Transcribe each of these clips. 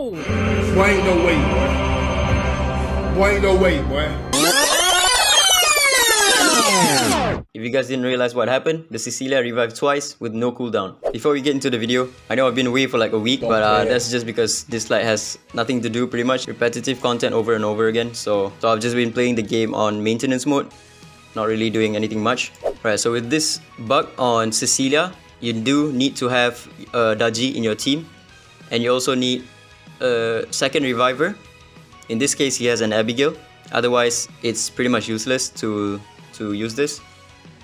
No! Boy, ain't no way, boy. Boy, ain't no way, boy. If you guys didn't realize what happened, the Cecilia revived twice with no cooldown. Before we get into the video, I know I've been away for like a week, but that's just because this like has nothing to do, pretty much repetitive content over and over again. So I've just been playing the game on maintenance mode, not really doing anything much. Right, so with this bug on Cecilia, you do need to have a Ggez in your team, and you also need a second reviver. In this case, he has an Abigail. Otherwise, it's pretty much useless to use this.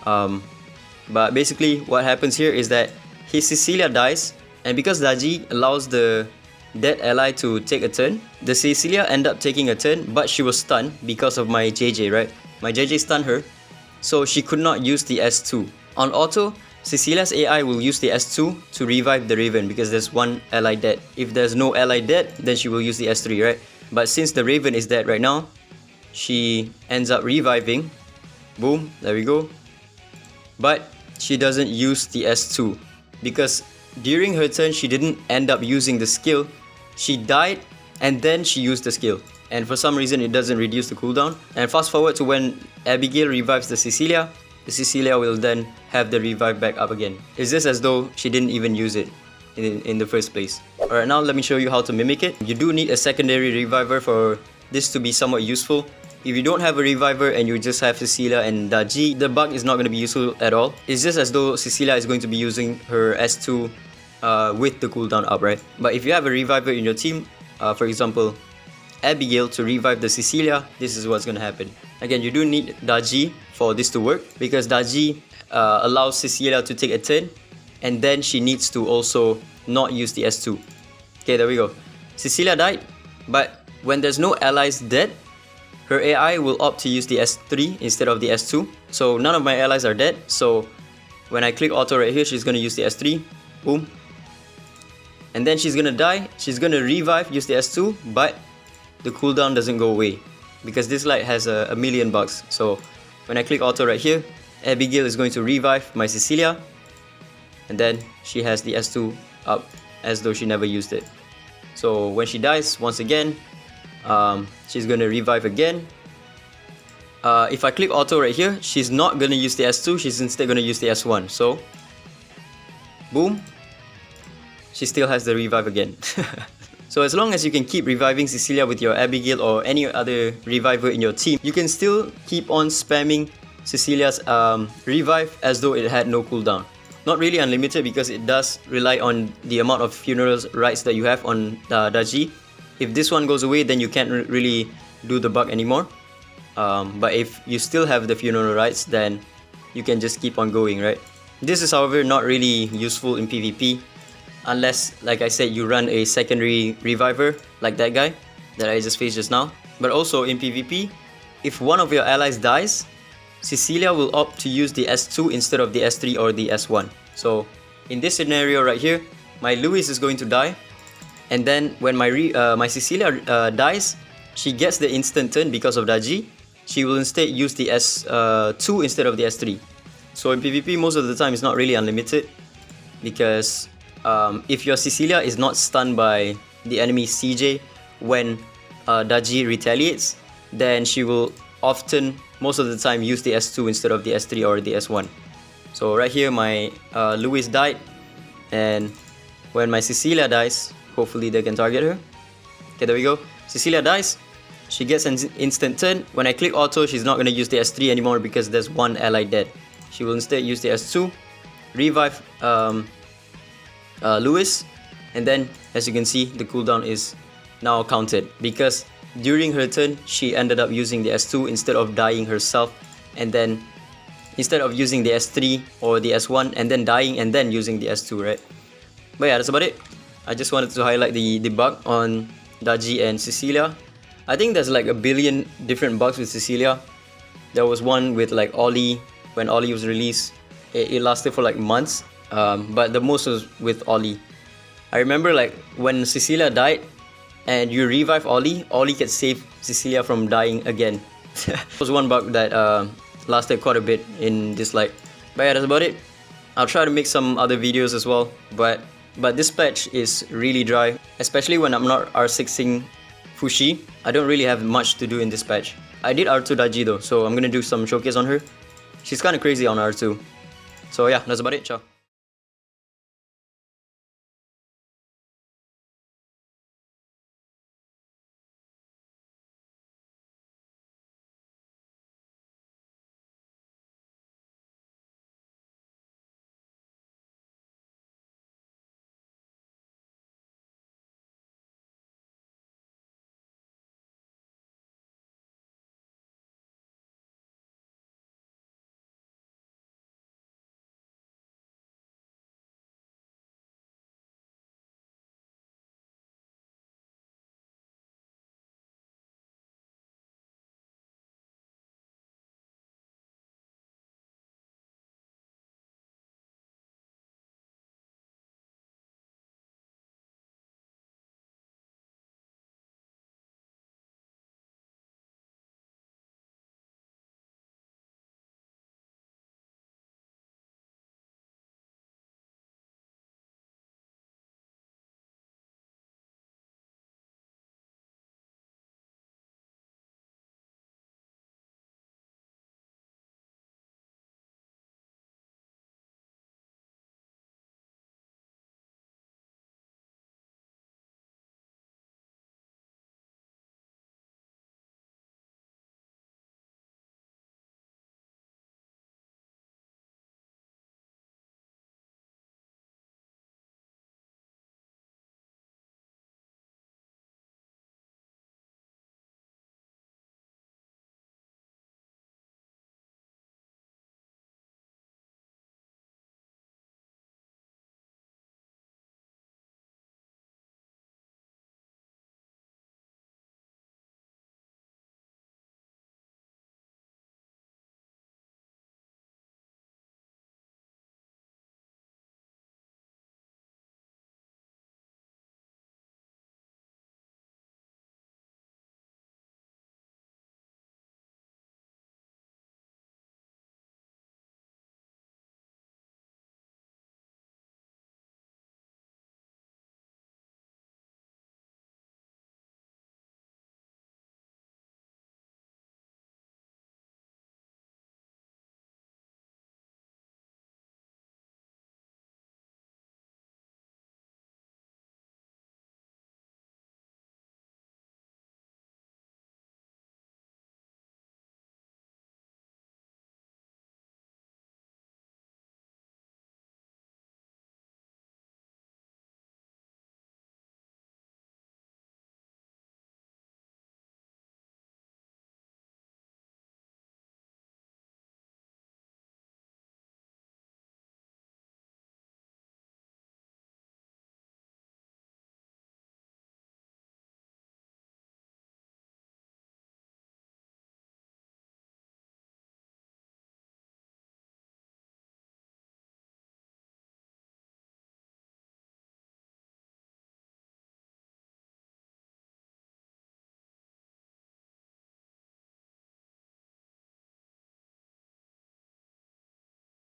But basically what happens here is that his Cecilia dies, and because Ggez allows the dead ally to take a turn, the Cecilia end up taking a turn, but she was stunned because of my Ggez, right? My Ggez stunned her, so she could not use the S2. On auto, Cecilia's AI will use the S2 to revive the Raven because there's one ally dead. If there's no ally dead, then she will use the S3, right? But since the Raven is dead right now, she ends up reviving. Boom, there we go. But she doesn't use the S2 because during her turn she didn't end up using the skill. She died and then she used the skill, and for some reason it doesn't reduce the cooldown. And fast forward to when Abigail revives the Cecilia will then have the revive back up again. It's just as though she didn't even use it in the first place. Alright, now let me show you how to mimic it. You do need a secondary reviver for this to be somewhat useful. If you don't have a reviver and you just have Cecilia and Ggez, the bug is not going to be useful at all. It's just as though Cecilia is going to be using her S2 with the cooldown up, right? But if you have a reviver in your team, for example, Abigail, to revive the Cecilia, this is what's going to happen. Again, you do need Ggez for this to work because Ggez allows Cecilia to take a turn, and then she needs to also not use the S2. Okay, there we go. Cecilia died, but when there's no allies dead, her AI will opt to use the S3 instead of the S2. So none of my allies are dead. So when I click auto right here, she's going to use the S3. Boom. And then she's going to die. She's going to revive, use the S2. But the cooldown doesn't go away because this light has a million bugs. So when I click auto right here, Abigail is going to revive my Cecilia. And then she has the S2 up as though she never used it. So when she dies, once again, she's gonna revive again. If I click auto right here, she's not gonna use the S2, she's instead gonna use the S1. So, boom, she still has the revive again. So as long as you can keep reviving Cecilia with your Abigail or any other reviver in your team, you can still keep on spamming Cecilia's revive as though it had no cooldown. Not really unlimited because it does rely on the amount of funeral rites that you have on Ggez. If this one goes away, then you can't really do the bug anymore. But if you still have the funeral rites, then you can just keep on going, right? This is, however, not really useful in PvP unless, like I said, you run a secondary reviver like that guy that I just faced just now. But also in PvP, if one of your allies dies, Cecilia will opt to use the S2 instead of the S3 or the S1. So in this scenario right here, my Louis is going to die. And then when my Cecilia dies, she gets the instant turn because of Ggez. She will instead use the S2 instead of the S3. So in PvP, most of the time it's not really unlimited because if your Cecilia is not stunned by the enemy CJ when Ggez retaliates, then she will often, most of the time, use the S2 instead of the S3 or the S1. So right here, my Louis died, and when my Cecilia dies, hopefully they can target her. Okay, there we go. Cecilia dies. She gets an instant turn. When I click auto, she's not going to use the S3 anymore because there's one ally dead. She will instead use the S2, revive Louis, and then as you can see, the cooldown is now counted because during her turn, she ended up using the S2 instead of dying herself, and then instead of using the S3 or the S1 and then dying and then using the S2, right? But yeah, that's about it. I just wanted to highlight the bug on Ggez and Cecilia. I think there's like a billion different bugs with Cecilia. There was one with like Ollie, when Ollie was released. It lasted for like months, but the most was with Ollie. I remember like when Cecilia died and you revive Ollie, Ollie can save Cecilia from dying again. It was one bug that lasted quite a bit in this like. But yeah, that's about it. I'll try to make some other videos as well, but this patch is really dry. especially when I'm not R6ing Fushi. I don't really have much to do in this patch. I did R2 Daji though, so I'm gonna do some showcase on her. She's kinda crazy on R2. So yeah, that's about it, ciao.